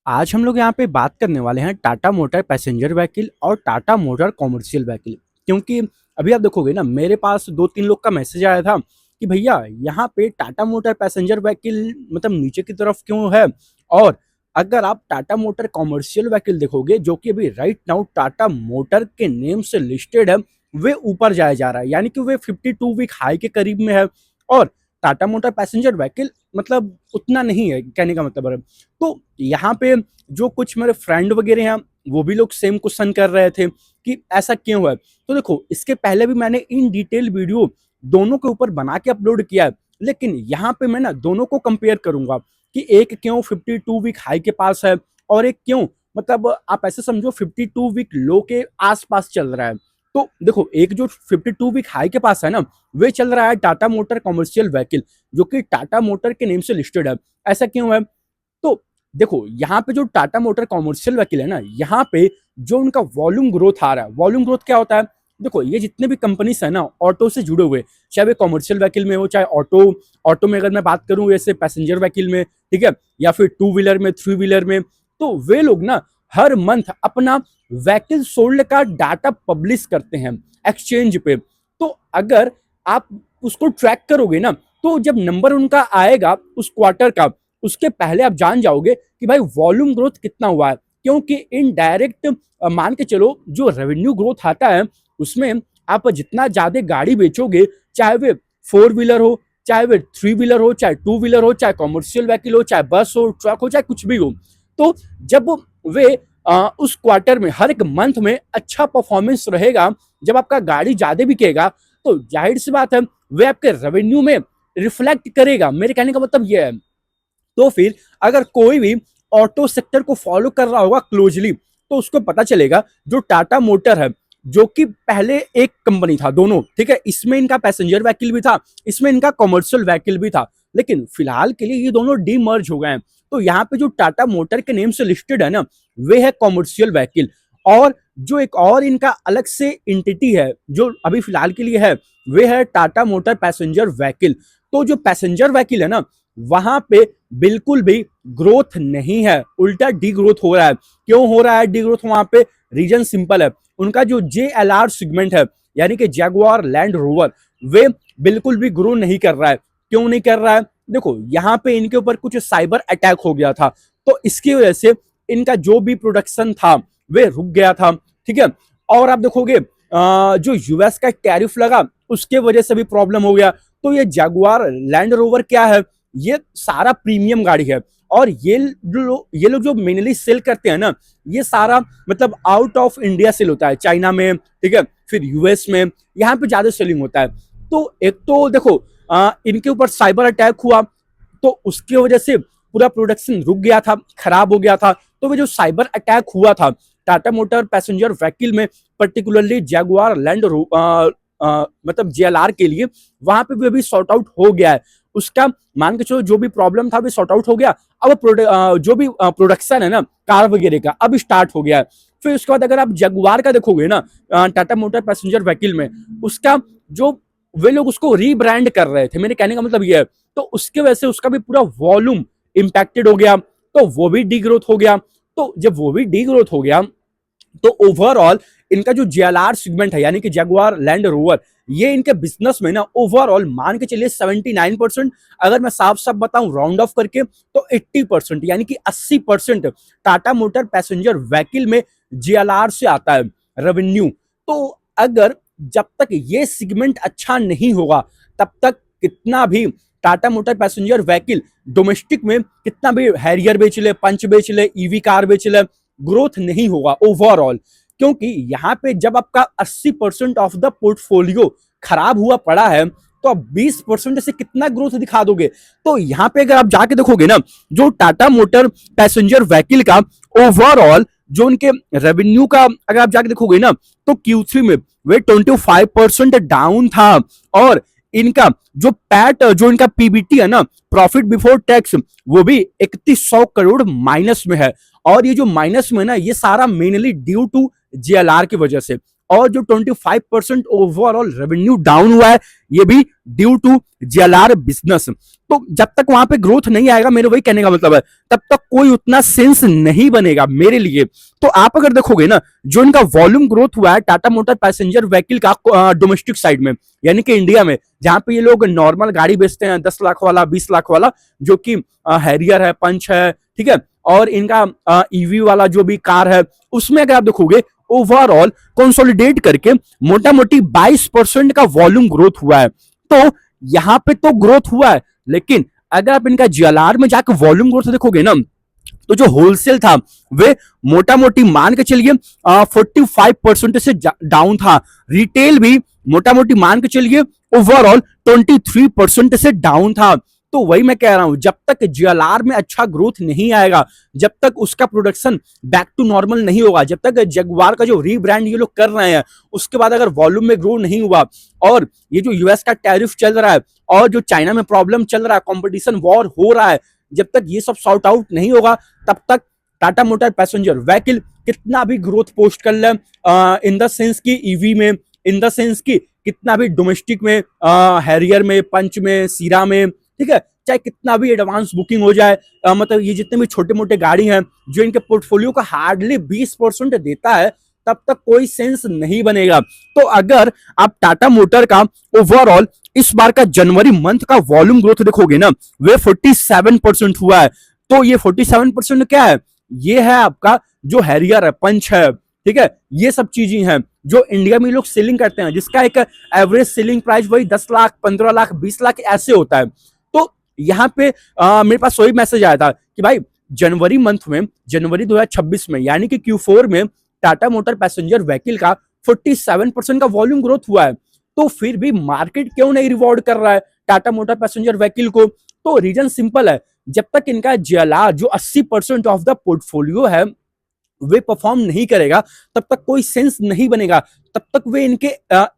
आज हम लोग यहाँ पे बात करने वाले हैं टाटा मोटर पैसेंजर व्हीकल और टाटा मोटर कॉमर्शियल व्हीकल। क्योंकि अभी आप देखोगे ना, मेरे पास 2-3 लोग का मैसेज आया था कि भैया यहाँ पे टाटा मोटर पैसेंजर व्हीकल मतलब नीचे की तरफ क्यों है। और अगर आप टाटा मोटर कॉमर्शियल व्हीकल देखोगे जो कि अभी राइट नाउ टाटा मोटर के नेम से लिस्टेड है, वे ऊपर जाया जा रहा है, यानी कि वे 52 वीक हाई के करीब में है। और टाटा मोटर पैसेंजर व्हीकल मतलब उतना नहीं है, कहने का मतलब है। तो यहाँ पे जो कुछ मेरे फ्रेंड वगैरह हैं, वो भी लोग सेम क्वेश्चन कर रहे थे कि ऐसा क्यों है। तो देखो, इसके पहले भी मैंने इन डिटेल वीडियो दोनों के ऊपर बना के अपलोड किया है, लेकिन यहाँ पे मैं ना दोनों को कंपेयर करूंगा कि एक क्यों 52 वीक हाई के पास है और एक क्यों मतलब आप ऐसे समझो 52 वीक लो के आसपास चल रहा है। तो देखो, एक जो 52 वीक हाई के पास है ना, वे चल रहा है टाटा मोटर कॉमर्शियल व्हीकल जो कि टाटा मोटर के नेम से लिस्टेड है। ऐसा क्यों है? तो देखो, यहाँ पे जो टाटा मोटर कॉमर्शियल व्हीकल है ना, यहाँ पे जो उनका वॉल्यूम ग्रोथ आ रहा है, वॉल्यूम ग्रोथ क्या होता है? देखो, ये जितने भी कंपनीज है ना ऑटो से जुड़े हुए, चाहे वे कॉमर्शियल व्हीकल में हो, चाहे ऑटो ऑटो में अगर मैं बात करूं जैसे पैसेंजर व्हीकल में, ठीक है, या फिर टू व्हीलर में, थ्री व्हीलर में, तो वे लोग ना हर मंथ अपना व्हीकल सोल्ड का डाटा पब्लिश करते हैं एक्सचेंज पे। तो अगर आप उसको ट्रैक करोगे ना, तो जब नंबर उनका आएगा उस क्वार्टर का, उसके पहले आप जान जाओगे कि भाई वॉल्यूम ग्रोथ कितना हुआ है। क्योंकि इनडायरेक्ट मान के चलो जो रेवेन्यू ग्रोथ आता है, उसमें आप जितना ज्यादा गाड़ी बेचोगे, चाहे वे फोर व्हीलर हो, चाहे वे थ्री व्हीलर हो, चाहे टू व्हीलर हो, चाहे कॉमर्शियल व्हीकल हो, चाहे बस हो, ट्रक हो, चाहे कुछ भी हो, तो जब वे उस क्वार्टर में हर एक मंथ में अच्छा परफॉर्मेंस रहेगा, जब आपका गाड़ी ज्यादा बिकेगा, तो जाहिर सी बात है वे आपके रेवेन्यू में रिफ्लेक्ट करेगा। मेरे कहने का मतलब यह है। तो फिर अगर कोई भी ऑटो सेक्टर को फॉलो कर रहा होगा क्लोजली, तो उसको पता चलेगा जो टाटा मोटर है, जो कि पहले एक कंपनी था, दोनों ठीक है, इसमें इनका पैसेंजर व्हीकल भी था, इसमें इनका कमर्शियल व्हीकल भी था, लेकिन फिलहाल के लिए ये दोनों डीमर्ज हो गए हैं। तो यहाँ पे जो टाटा मोटर के नेम से लिस्टेड है ना, वे है कमर्शियल व्हीकल। और जो एक और इनका अलग से इंटिटी है जो अभी फिलहाल के लिए है, वे है टाटा मोटर पैसेंजर व्हीकल। तो जो पैसेंजर व्हीकल है ना, वहां पे बिल्कुल भी ग्रोथ नहीं है, उल्टा डी ग्रोथ हो रहा है। क्यों हो रहा है डी ग्रोथ वहां पे? रीजन सिंपल है, उनका जो JLR सेगमेंट है, यानी कि जैगुआर लैंड रोवर, वे बिल्कुल भी ग्रो नहीं कर रहा है। क्यों नहीं कर रहा है? देखो, यहाँ पे इनके ऊपर कुछ साइबर अटैक हो गया था, तो इसकी वजह से इनका जो भी प्रोडक्शन था वे रुक गया था, ठीक है। और आप देखोगे जो यूएस का टैरिफ लगा, उसके वजह से भी प्रॉब्लम हो गया। तो ये जैगुआर लैंड रोवर क्या है? ये सारा प्रीमियम गाड़ी है, और ये लोग जो मेनली सेल करते हैं ना, ये सारा मतलब आउट ऑफ इंडिया सेल होता है, चाइना में, ठीक है, फिर यूएस में, यहाँ पे ज्यादा सेलिंग होता है। तो एक तो देखो इनके ऊपर साइबर अटैक हुआ, तो उसकी वजह से पूरा प्रोडक्शन रुक गया था, खराब हो गया था। तो वो जो साइबर अटैक हुआ था टाटा मोटर पैसेंजर व्हीकल में, पर्टिकुलरली जैगुआर लैंड मतलब JLR के लिए, वहां पे भी अभी सॉर्ट आउट हो गया है। उसका मान के चलो जो भी प्रॉब्लम था वो सॉर्ट आउट हो गया। अब जो भी प्रोडक्शन है ना कार वगैरह का, अब स्टार्ट हो गया है। फिर उसके बाद अगर आप जगुआर का देखोगे ना, टाटा मोटर पैसेंजर व्हीकल में, उसका जो वे लोग उसको रीब्रांड कर रहे थे, मेरे कहने का मतलब ये है, तो उसके वजह से उसका भी पूरा वॉल्यूम इंपैक्टेड हो गया, तो वो भी डी ग्रोथ हो गया। तो जब वो भी डी ग्रोथ हो गया, तो ओवरऑल इनका जो JLR सेगमेंट है, यानी कि जैगुआर लैंड रोवर, ये इनके बिजनेस में ना ओवरऑल मान के चलिए 79%, अगर मैं साफ साफ बताऊं राउंड ऑफ करके, तो 80% यानी कि 80% टाटा मोटर पैसेंजर व्हीकल में JLR से आता है रेवेन्यू। तो अगर जब तक ये सेगमेंट अच्छा नहीं होगा, तब तक कितना भी Tata motor passenger vehicle domestic में कितना भी हैरियर बेच ले, पंच बेच ले, ईवी कार बेच ले, ग्रोथ नहीं होगा ओवरऑल। क्योंकि यहाँ पे जब आपका 80% ऑफ द पोर्टफोलियो खराब हुआ पड़ा है, तो आप 20% से कितना ग्रोथ दिखा दोगे? तो यहाँ पे अगर आप जाके देखोगे ना, जो टाटा मोटर पैसेंजर व्हीकल का ओवरऑल जो उनके रेवेन्यू का अगर आप जाके देखोगे ना, तो Q3 में वे 25% डाउन था। और इनका जो पैट, जो इनका PBT है ना, प्रॉफिट बिफोर टैक्स, वो भी 3100 करोड़ माइनस में है। और ये जो माइनस में ना, ये सारा मेनली ड्यू टू JLR की वजह से। और जो 25% ओवरऑल रेवेन्यू डाउन हुआ है, ये भी ड्यू टू JLR बिजनेस। तो जब तक वहां पे ग्रोथ नहीं आएगा, मेरे वही कहने का मतलब है, तब तक कोई उतना सेंस नहीं बनेगा मेरे लिए। तो आप अगर देखोगे ना, जो इनका वॉल्यूम ग्रोथ हुआ है टाटा मोटर पैसेंजर व्हीकल का डोमेस्टिक साइड में, यानी कि इंडिया में, जहां पे ये लोग नॉर्मल गाड़ी बेचते हैं 10 लाख वाला, 20 लाख वाला, जो कि हैरियर है, पंच है, ठीक है, और इनका ईवी वाला जो भी कार है, उसमें अगर आप देखोगे ओवरऑल कंसोलिडेट करके मोटा मोटी 22% का वॉल्यूम ग्रोथ हुआ है। तो यहां पे तो ग्रोथ हुआ है, लेकिन अगर आप इनका जीएलआर में जाकर वॉल्यूम ग्रोथ देखोगे ना, तो जो होलसेल था वे मोटा मोटी मान के चलिए 45% से डाउन था। रिटेल भी मोटा मोटी मान के चलिए ओवरऑल 23% से डाउन था। तो वही मैं कह रहा हूं, जब तक जीएलआर में अच्छा ग्रोथ नहीं आएगा, जब तक उसका प्रोडक्शन बैक टू नॉर्मल नहीं होगा, जब तक जगुआर का जो रीब्रांड ये लोग कर रहे हैं उसके बाद अगर वॉल्यूम में ग्रो नहीं हुआ, और ये जो यूएस का टैरिफ चल रहा है और जो चाइना में प्रॉब्लम चल रहा है, कंपटीशन वॉर हो रहा है, जब तक ये सब सॉर्ट आउट नहीं होगा, तब तक टाटा मोटर पैसेंजर व्हीकल कितना भी ग्रोथ पोस्ट कर ले, इन द सेंस की ईवी में, इन द सेंस की कितना भी डोमेस्टिक में, हैरियर में, पंच में, सीरा में, ठीक है, चाहे कितना भी एडवांस बुकिंग हो जाए, मतलब ये जितने भी छोटे मोटे गाड़ी हैं जो इनके पोर्टफोलियो का हार्डली 20% देता है, तब तक कोई सेंस नहीं बनेगा। तो अगर आप टाटा मोटर का ओवरऑल इस बार का जनवरी मंथ का वॉल्यूम ग्रोथ देखोगे ना, वे 47% हुआ है। तो ये 47% क्या है? ये है आपका जो हैरियर है, पंच है, ठीक है, ये सब चीजें हैं जो इंडिया में लोग सेलिंग करते हैं, जिसका एक एवरेज सेलिंग प्राइस वही 10 लाख, 15 लाख, 20 लाख ऐसे होता है। तो यहाँ पे मेरे पास वही मैसेज आया था कि भाई जनवरी मंथ में, जनवरी 2026 में, यानी कि Q4 में टाटा मोटर पैसेंजर व्हीकल का 47% का वॉल्यूम ग्रोथ हुआ है। तो फिर भी मार्केट क्यों नहीं रिवॉर्ड कर रहा है टाटा मोटर पैसेंजर व्हीकल को? तो रीजन सिंपल है, जब तक इनका जीएलआर जो 80% ऑफ द पोर्टफोलियो है वे परफॉर्म नहीं करेगा, तब तक कोई सेंस नहीं बनेगा, तब तक वे इनके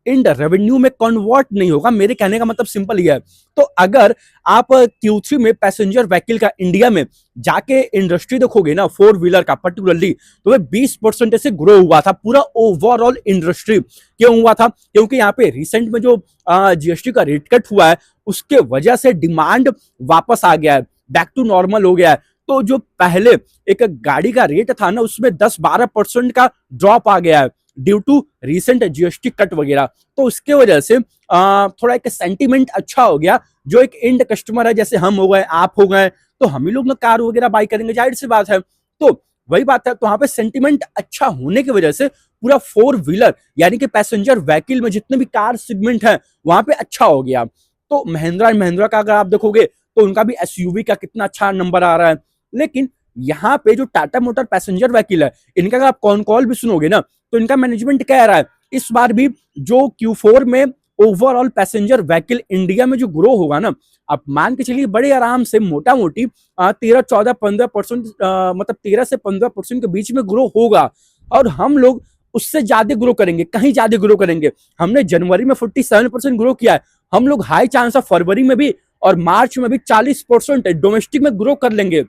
इंड रेवेन्यू में कन्वर्ट नहीं होगा। मेरे कहने का मतलब सिंपल ही है। तो अगर आप Q3 में पैसेंजर व्हीकल का इंडिया में जाके इंडस्ट्री देखोगे ना, 4 व्हीलर का पर्टिकुलरली, तो वे 20% से ग्रो हुआ था पूरा ओवरऑल इंडस्ट्री। क्यों हुआ था? क्योंकि यहाँ पे रिसेंट में जो जीएसटी का रेट कट हुआ है, उसके वजह से डिमांड वापस आ गया है, बैक टू नॉर्मल हो गया है। तो जो पहले एक गाड़ी का रेट था ना, उसमें 10-12% का ड्रॉप आ गया है due to recent GST cut वगैरह। तो उसके वजह से थोड़ा एक सेंटीमेंट अच्छा हो गया। जो एक एंड कस्टमर है, जैसे हम हो गए, आप हो गए, तो हम ही लोग ना कार वगैरह बाई करेंगे, जाहिर सी बात है। तो वही बात है, तो वहां पे सेंटीमेंट अच्छा होने की वजह से पूरा 4 व्हीलर यानी कि पैसेंजर व्हीकल में जितने भी कार सेगमेंट है वहां पे अच्छा हो गया। तो महिंद्रा एंड महिंद्रा का अगर आप देखोगे तो उनका भी एसयूवी का कितना अच्छा नंबर आ रहा है। लेकिन यहाँ पे जो टाटा मोटर पैसेंजर व्हीकल है, इनका अगर आप कॉन कॉल भी सुनोगे ना, तो इनका मैनेजमेंट कह रहा है इस बार भी जो Q4 में ओवरऑल पैसेंजर व्हीकल इंडिया में जो ग्रो होगा ना, आप मान के चलिए बड़े आराम से मोटा मोटी 13-14-15%, मतलब 13 से 15% के बीच में ग्रो होगा। और हम लोग उससे ज्यादा ग्रो करेंगे, कहीं ज्यादा ग्रो करेंगे। हमने जनवरी में 47% ग्रो किया है, हम लोग हाई चांस है फरवरी में भी और मार्च में भी 40% डोमेस्टिक में ग्रो कर लेंगे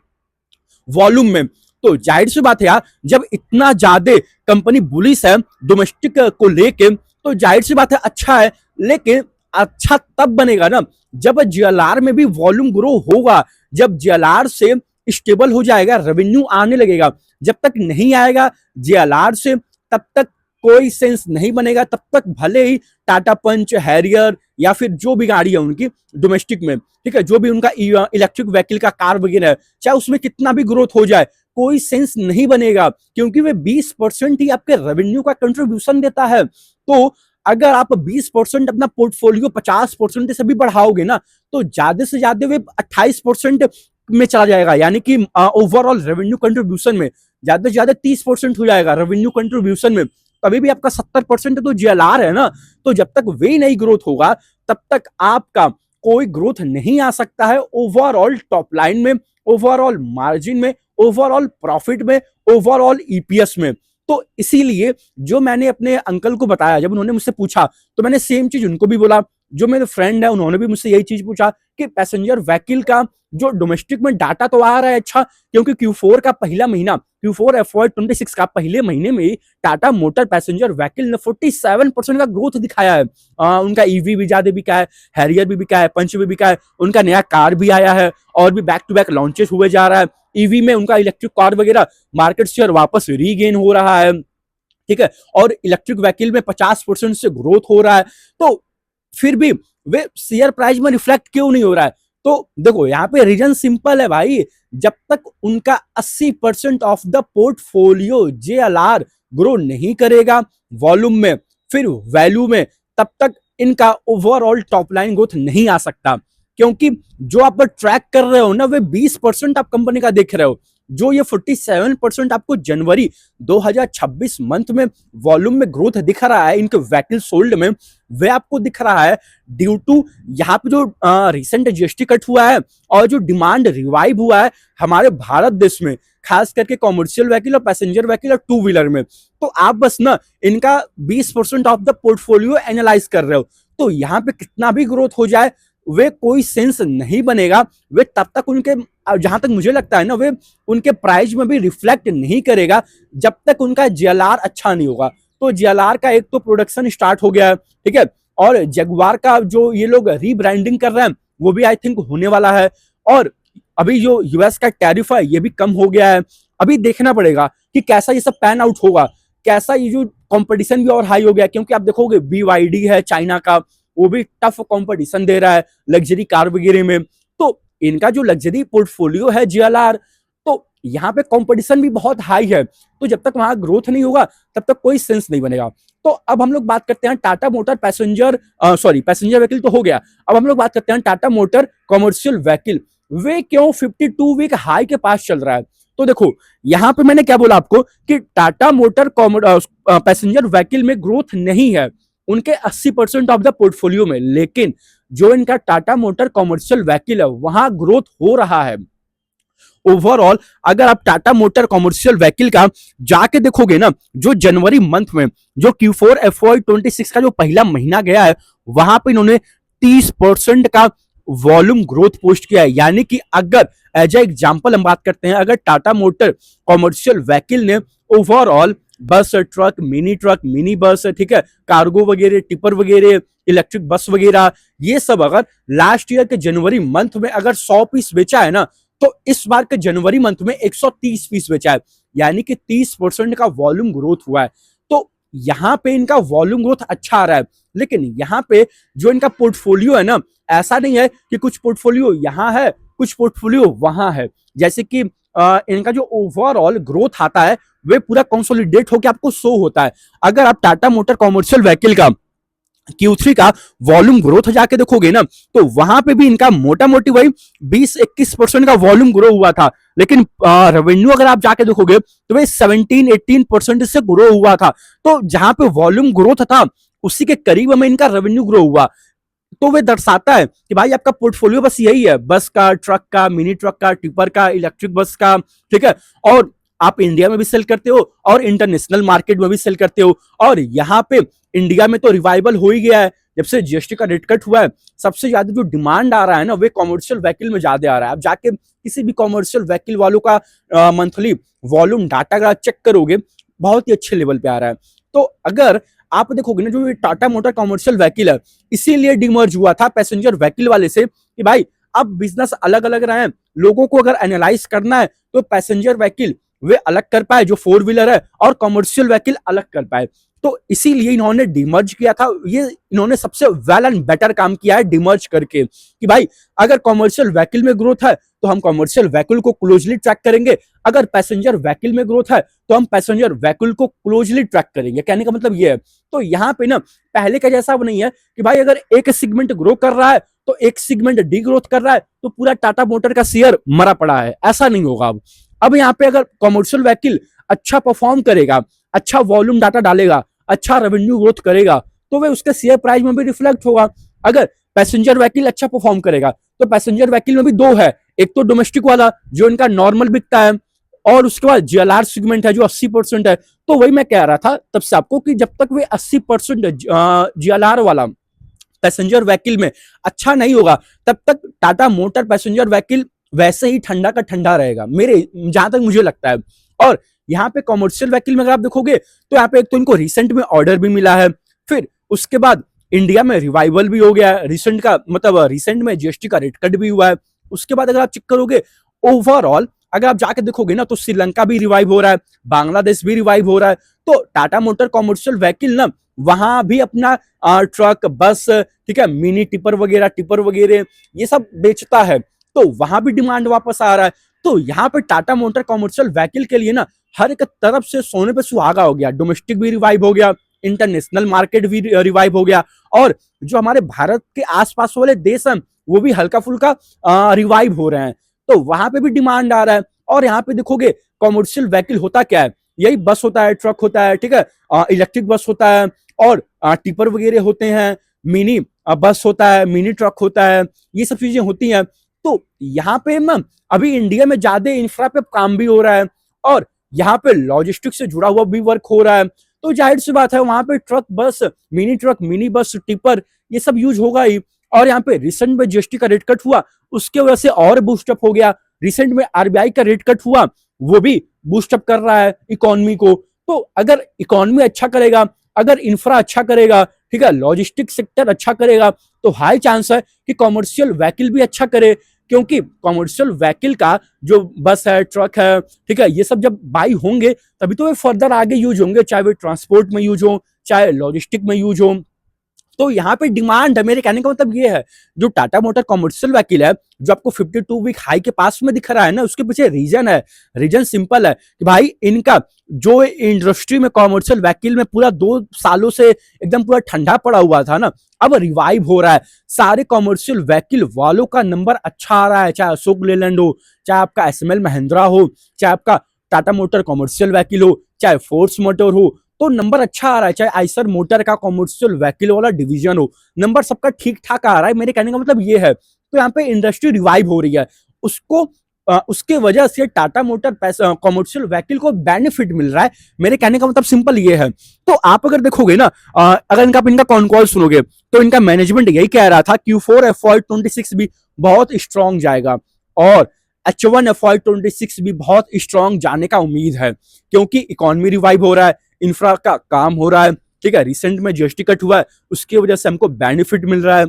वॉल्यूम में। तो जाहिर सी बात है यार, जब इतना ज्यादा कंपनी बुलिश है डोमेस्टिक को लेके, तो जाहिर सी बात है अच्छा है। लेकिन अच्छा तब बनेगा ना जब जीएलआर में भी वॉल्यूम ग्रो होगा, जब जीएलआर से स्टेबल हो जाएगा, रेवेन्यू आने लगेगा। जब तक नहीं आएगा जीएलआर से, तब तक कोई सेंस नहीं बनेगा। तब तक भले ही टाटा पंच, हैरियर या फिर जो भी गाड़ी है उनकी डोमेस्टिक में, ठीक है, जो भी उनका इलेक्ट्रिक व्हीकल का कार वगैरह है, चाहे उसमें कितना भी ग्रोथ हो जाए, कोई सेंस नहीं बनेगा, क्योंकि वे 20% ही आपके रेवेन्यू का कंट्रीब्यूशन देता है। तो अगर आप 20% अपना पोर्टफोलियो 50% से भी बढ़ाओगे ना, तो ज्यादा से ज्यादा वे 28% में चला जाएगा, यानी कि ओवरऑल रेवेन्यू कंट्रीब्यूशन में ज्यादा से ज्यादा 30% हो जाएगा रेवेन्यू कंट्रीब्यूशन में। तभी भी आपका 70% तो जीएलआर है ना। तो जब तक वे नहीं ग्रोथ होगा, तब तक आपका कोई ग्रोथ नहीं आ सकता है ओवरऑल टॉप लाइन में, ओवरऑल मार्जिन में, ओवरऑल प्रॉफिट में, ओवरऑल ईपीएस में। तो इसीलिए जो मैंने अपने अंकल को बताया, जब उन्होंने मुझसे पूछा तो मैंने सेम चीज उनको भी बोला। जो मेरे फ्रेंड है उन्होंने भी मुझसे यही चीज पूछा कि पैसेंजर व्हीकल का जो डोमेस्टिक में डाटा तो आ रहा है अच्छा, क्योंकि Q4 का पहला महीना, Q4 FY26 का पहले महीने में ही टाटा मोटर पैसेंजर व्हीकल ने 47% का ग्रोथ दिखाया है। उनका ईवी भी ज्यादा बिका है, हैरियर भी बिका है, पंच भी बिका है, उनका नया कार भी आया है और भी बैक टू बैक लॉन्चेस हुए जा रहा है। ईवी में उनका इलेक्ट्रिक कार वगैरह मार्केट शेयर वापस रीगेन हो रहा है, ठीक है, और इलेक्ट्रिक व्हीकल में 50% से ग्रोथ हो रहा है। तो फिर भी वे शेयर प्राइस में रिफ्लेक्ट क्यों नहीं हो रहा है? तो देखो यहाँ पे रीजन सिंपल है भाई, जब तक उनका 80% of the portfolio JLR grow नहीं करेगा वॉल्यूम में फिर वैल्यू में, तब तक इनका ओवरऑल टॉप लाइन ग्रोथ नहीं आ सकता। क्योंकि जो आप ट्रैक कर रहे हो ना, वे 20% आप कंपनी का देख रहे हो, जो ये 47% आपको जनवरी 2026 मंथ में वॉल्यूम में ग्रोथ दिख रहा है इनके व्हीकल सोल्ड में, वे आपको दिख रहा है ड्यू टू यहाँ पे जो रिसेंट GST कट हुआ है और जो डिमांड रिवाइव हुआ है हमारे भारत देश में, खास करके कॉमर्शियल व्हीकल और पैसेंजर व्हीकल और टू व्हीलर में। तो आप बस ना इनका 20% ऑफ द पोर्टफोलियो एनालाइज कर रहे हो, तो यहाँ पे कितना भी ग्रोथ हो जाए वे कोई सेंस नहीं बनेगा। वे तब तक उनके, जहां तक मुझे लगता है ना, वे उनके प्राइस में भी रिफ्लेक्ट नहीं करेगा जब तक उनका JLR अच्छा नहीं होगा। तो JLR का एक तो प्रोडक्शन स्टार्ट हो गया है, ठीक है, और जगुआर का जो ये लोग रीब्रांडिंग कर रहे हैं वो भी आई थिंक होने वाला है, और अभी जो US का टैरिफ है ये भी कम हो गया है। अभी देखना पड़ेगा कि कैसा ये सब पैन आउट होगा, कैसा ये जो कंपटीशन भी और हाई हो गया, क्योंकि आप देखोगे BYD है चाइना का, वो भी टफ कंपटीशन दे रहा है लग्जरी कार वगैरह में। तो इनका जो लग्जरी पोर्टफोलियो है JLR, तो यहाँ पे कंपटीशन भी बहुत हाई है, तो जब तक वहां ग्रोथ नहीं होगा तब तक कोई सेंस नहीं बनेगा। तो अब हम लोग बात करते हैं Tata motor passenger passenger vehicle तो हो गया, अब हम लोग बात करते हैं टाटा मोटर कॉमर्शियल व्हीकल। वे क्यों 52 वीक हाई के पास चल रहा है? तो देखो यहाँ पे मैंने क्या बोला आपको कि टाटा मोटर पैसेंजर व्हीकल में ग्रोथ नहीं है उनके 80% ऑफ द पोर्टफोलियो में, लेकिन जो इनका टाटा मोटर कॉमर्शियल व्हीकल है वहां ग्रोथ हो रहा है। ओवरऑल अगर आप टाटा मोटर कॉमर्शियल व्हीकल का जाके देखोगे ना, जो जनवरी मंथ में जो Q4 FY26 का जो पहला महीना गया है वहां पे इन्होंने 30% का वॉल्यूम ग्रोथ पोस्ट किया है। यानी कि अगर एज ए एग्जांपल हम बात करते हैं, अगर टाटा मोटर कॉमर्शियल व्हीकल ने ओवरऑल बस, ट्रक, मिनी बस, ठीक है, कार्गो वगैरह, टिपर वगैरह, इलेक्ट्रिक बस वगैरह, ये सब अगर लास्ट ईयर के जनवरी मंथ में अगर 100 पीस बेचा है ना, तो इस बार के जनवरी मंथ में 130 पीस बेचा है, यानी कि 30% का वॉल्यूम ग्रोथ हुआ है। तो यहाँ पे इनका वॉल्यूम ग्रोथ अच्छा आ रहा है, लेकिन यहाँ पे जो इनका पोर्टफोलियो है ना, ऐसा नहीं है कि कुछ पोर्टफोलियो यहाँ है कुछ पोर्टफोलियो वहां है। जैसे कि इनका जो ओवरऑल ग्रोथ आता है वे पूरा कंसोलिडेट होकर आपको शो होता है। अगर आप टाटा मोटर कॉमर्शियल व्हीकल का Q3 का वॉल्यूम ग्रोथ जाके देखोगे ना, तो वहां पे भी इनका मोटा मोटी वही 20-21% का वॉल्यूम ग्रो हुआ था, लेकिन रेवेन्यू अगर आप जाके देखोगे तो वही 17-18% से ग्रो हुआ था। तो जहां पे वॉल्यूम ग्रोथ था उसी के करीब में इनका रेवेन्यू ग्रो हुआ। तो वे दर्शाता है कि भाई आपका पोर्टफोलियो बस यही है, बस का, ट्रक का, मिनी ट्रक का, टिपर का, इलेक्ट्रिक बस का, ठीक है, और आप इंडिया में भी सेल करते हो और इंटरनेशनल मार्केट में भी सेल करते हो। और यहाँ पे इंडिया में तो रिवाइवल हो ही गया है, जब से GST का रेट कट हुआ है सबसे ज्यादा जो डिमांड आ रहा है ना वे कॉमर्शियल व्हीकल में ज्यादा आ रहा है। आप जाके किसी भी कॉमर्शियल व्हीकल वालों का मंथली वॉल्यूम डाटा अगर चेक करोगे बहुत ही अच्छे लेवल पे आ रहा है। तो अगर आप देखोगे ना, जो टाटा मोटर कॉमर्शियल व्हीकल है इसीलिए डिमर्ज हुआ था पैसेंजर व्हीकल वाले से कि भाई अब बिजनेस अलग अलग रहे हैं, लोगों को अगर एनालाइज करना है तो पैसेंजर व्हीकल वे अलग कर पाए जो 4 व्हीलर है और कॉमर्शियल व्हीकल अलग कर पाए। तो इसीलिए इन्होंने डिमर्ज किया था। ये इन्होंने सबसे वेल एंड बेटर काम किया है डिमर्ज करके कि भाई अगर कॉमर्शियल व्हीकल में ग्रोथ है तो हम कॉमर्शियल व्हीकल को क्लोजली ट्रैक करेंगे, अगर पैसेंजर व्हीकल में ग्रोथ है तो हम पैसेंजर व्हीकल को क्लोजली ट्रैक करेंगे। कहने का मतलब ये है। तो यहाँ पे ना पहले का जैसा नहीं है कि भाई अगर एक सेगमेंट ग्रो कर रहा है तो एक सेगमेंट डी ग्रोथ कर रहा है तो पूरा टाटा मोटर का शेयर मरा पड़ा है, ऐसा नहीं होगा। अब यहाँ पे अगर कॉमर्शियल व्हीकल अच्छा परफॉर्म करेगा, अच्छा वॉल्यूम डाटा डालेगा, अच्छा रेवेन्यू ग्रोथ करेगा तो वे उसके शेयर प्राइस में भी रिफ्लेक्ट होगा। अगर पैसेंजर व्हीकल अच्छा परफॉर्म करेगा तो पैसेंजर व्हीकल में भी दो है, एक तो डोमेस्टिक वाला जो इनका नॉर्मल बिकता है और उसके बाद JLR सेगमेंट है जो 80% है। तो वही मैं कह रहा था तब से आपको कि जब तक वे 80% JLR वाला पैसेंजर व्हीकल में अच्छा नहीं होगा तब तक टाटा मोटर पैसेंजर व्हीकल वैसे ही ठंडा का ठंडा रहेगा, मेरे जहां तक मुझे लगता है। और यहाँ पे कॉमर्शियल व्हीकल में अगर आप देखोगे तो यहाँ पे एक तो इनको रिसेंट में ऑर्डर भी मिला है, फिर उसके बाद इंडिया में रिवाइवल भी हो गया है रिसेंट का, मतलब रिसेंट में जीएसटी का रेट कट भी हुआ है। उसके बाद अगर आप चेक करोगे ओवरऑल, अगर आप जाके देखोगे ना, तो श्रीलंका भी रिवाइव हो रहा है, बांग्लादेश भी रिवाइव हो रहा है। तो टाटा मोटर कॉमर्शियल व्हीकल ना वहां भी अपना ट्रक, बस, ठीक है, मिनी टिपर वगैरह ये सब बेचता है, तो वहां भी डिमांड वापस आ रहा है। तो यहाँ पे टाटा मोटर कॉमर्शियल व्हीकल के लिए ना हर एक तरफ से सोने पे सुहागा हो गया, डोमेस्टिक भी रिवाइव हो गया, इंटरनेशनल मार्केट भी रिवाइव हो गया, और जो हमारे भारत के आसपास वाले देश हैं वो भी हल्का फुल्का रिवाइव हो रहे हैं। तो वहां पे भी डिमांड आ रहा है। और यहाँ पे देखोगे कॉमर्शियल व्हीकल होता क्या है, यही बस होता है, ट्रक होता है, ठीक है, इलेक्ट्रिक बस होता है, और टिपर वगैरह होते हैं, मिनी बस होता है, मिनी ट्रक होता है, ये सब चीजें होती हैं। तो यहाँ पे ना अभी इंडिया में ज्यादा इंफ्रा पे काम भी हो रहा है, और यहाँ पे लॉजिस्टिक से जुड़ा हुआ भी वर्क हो रहा है। तो जाहिर सी बात है वहां पे ट्रक, बस, mini truck, mini bus, tipper, ये सब यूज होगा ही। और यहाँ पे रिसेंट में जीएसटी का रेट कट हुआ, उसके वजह से और बूस्टअप हो गया। रिसेंट में आरबीआई का रेट कट हुआ, वो भी बूस्टअप कर रहा है इकोनॉमी को। तो अगर इकोनॉमी अच्छा करेगा, अगर इंफ्रा अच्छा करेगा, ठीक है, लॉजिस्टिक सेक्टर अच्छा करेगा, तो हाई चांस है कि कॉमर्शियल व्हीकल भी अच्छा करे। क्योंकि कॉमर्शियल व्हीकल का जो बस है, ट्रक है, ठीक है, ये सब जब बाई होंगे तभी तो वे फर्दर आगे यूज होंगे, चाहे वे ट्रांसपोर्ट में यूज हो, चाहे लॉजिस्टिक में यूज हो। तो यहाँ पे डिमांड है, मेरे कहने का मतलब ये है, जो टाटा मोटर कॉमर्शियल व्हीकल है, जो आपको 52 वीक हाई के पास में दिख रहा है ना, उसके पीछे रीजन है। रीजन सिंपल है कि भाई इनका जो इंडस्ट्री में कॉमर्शियल व्हीकल में पूरा 2 सालों से एकदम पूरा ठंडा पड़ा हुआ था ना, अब रिवाइव हो रहा है। सारे कॉमर्शियल व्हीकल वालों का नंबर अच्छा आ रहा है, चाहे अशोक लेलैंड हो, चाहे आपका एसएमएल महिंद्रा हो, चाहे आपका टाटा मोटर कॉमर्शियल व्हीकल हो, चाहे फोर्स मोटर हो, तो नंबर अच्छा आ रहा है। चाहे आइसर मोटर का कॉमर्शियल व्हीकल वाला डिवीजन हो, नंबर सबका ठीक ठाक आ रहा है। मेरे कहने का मतलब ये है, तो यहाँ पे इंडस्ट्री रिवाइव हो रही है, उसको उसके वजह से टाटा मोटर कॉमर्शियल व्हीकल को बेनिफिट मिल रहा है। मेरे कहने का मतलब सिंपल ये है। तो आप अगर देखोगे ना, अगर इनका कॉन कॉल सुनोगे, तो इनका मैनेजमेंट यही कह रहा था Q4 FY26 भी बहुत स्ट्रांग जाएगा, और H1 FY26 भी बहुत स्ट्रांग जाने का उम्मीद है, क्योंकि इकोनॉमी रिवाइव हो रहा है, इंफ्रा का काम हो रहा है, ठीक है, रिसेंट में जीएसटी कट हुआ है, उसकी वजह से हमको बेनिफिट मिल रहा है।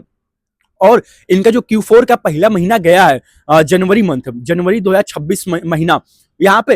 और इनका जो Q4 का पहला महीना गया है, जनवरी मंथ, जनवरी 2026 महीना, यहाँ पे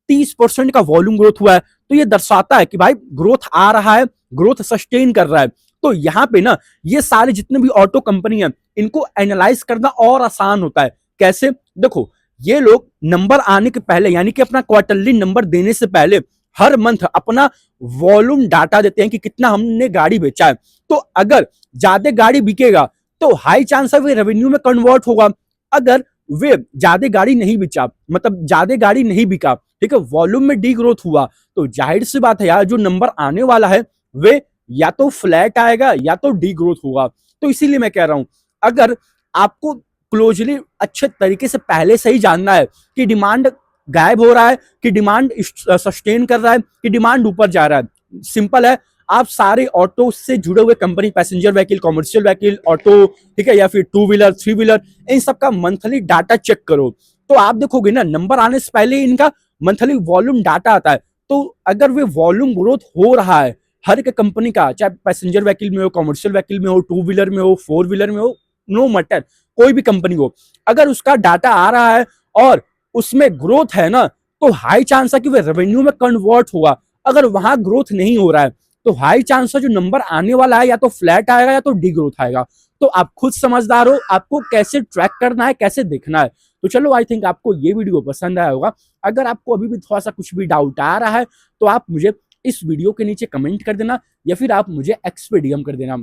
30% का वॉल्यूम ग्रोथ हुआ है। तो ये दर्शाता है कि भाई ग्रोथ आ रहा है, ग्रोथ सस्टेन कर रहा है। तो यहाँ पे ना ये सारे जितने भी ऑटो कंपनी है, इनको एनालाइज करना और आसान होता है। कैसे? देखो, ये लोग नंबर आने के पहले, यानी कि अपना क्वार्टरली नंबर देने से पहले, हर मंथ अपना वॉल्यूम डाटा देते हैं कि कितना हमने गाड़ी बेचा है। तो अगर ज्यादा गाड़ी बिकेगा तो हाई चांस है वे रेवेन्यू में कन्वर्ट होगा। अगर वे ज्यादा गाड़ी नहीं बेचा, मतलब ज्यादा गाड़ी नहीं बिका, ठीक है, वॉल्यूम में डी ग्रोथ हुआ, तो जाहिर सी बात है यार, जो नंबर आने वाला है वे या तो फ्लैट आएगा या तो डी ग्रोथ होगा। तो इसीलिए मैं कह रहा हूं, अगर आपको क्लोजली अच्छे तरीके से पहले से ही जानना है कि डिमांड गायब हो रहा है, कि डिमांड सस्टेन कर रहा है, कि डिमांड ऊपर जा रहा है, सिंपल है, आप सारे ऑटो से जुड़े हुए company, passenger vehicle, commercial vehicle, auto, ठीक है, या फिर 2 व्हीलर, 3 व्हीलर, इन सबका मंथली डाटा चेक करो। तो आप देखोगे ना, नंबर आने से पहले इनका मंथली वॉल्यूम डाटा आता है। तो अगर वे वॉल्यूम ग्रोथ हो रहा है हर एक कंपनी का, चाहे पैसेंजर व्हीकल में हो, कॉमर्शियल व्हीकल में हो, 2 व्हीलर में हो, 4 व्हीलर में हो, नो मैटर, कोई भी कंपनी हो, अगर उसका डाटा आ रहा है और उसमें ग्रोथ है ना, तो हाई चांस है कि वे रेवेन्यू में कन्वर्ट होगा। अगर वहां ग्रोथ नहीं हो रहा है तो हाई चांस है जो नंबर आने वाला है या तो फ्लैट आएगा या तो डी ग्रोथ आएगा। तो आप खुद समझदार हो, आपको कैसे ट्रैक करना है, कैसे देखना है। तो चलो, आई थिंक आपको ये वीडियो पसंद आया होगा। अगर आपको अभी भी थोड़ा सा कुछ भी डाउट आ रहा है तो आप मुझे इस वीडियो के नीचे कमेंट कर देना, या फिर आप मुझे एक्स पे डीएम कर देना।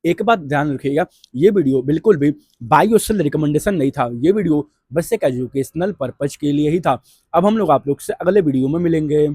एक बात ध्यान रखिएगा, ये वीडियो बिल्कुल भी बाई और सेल रिकमेंडेशन नहीं था, ये वीडियो बस एक एजुकेशनल पर्पज के लिए ही था। अब हम लोग आप लोग से अगले वीडियो में मिलेंगे।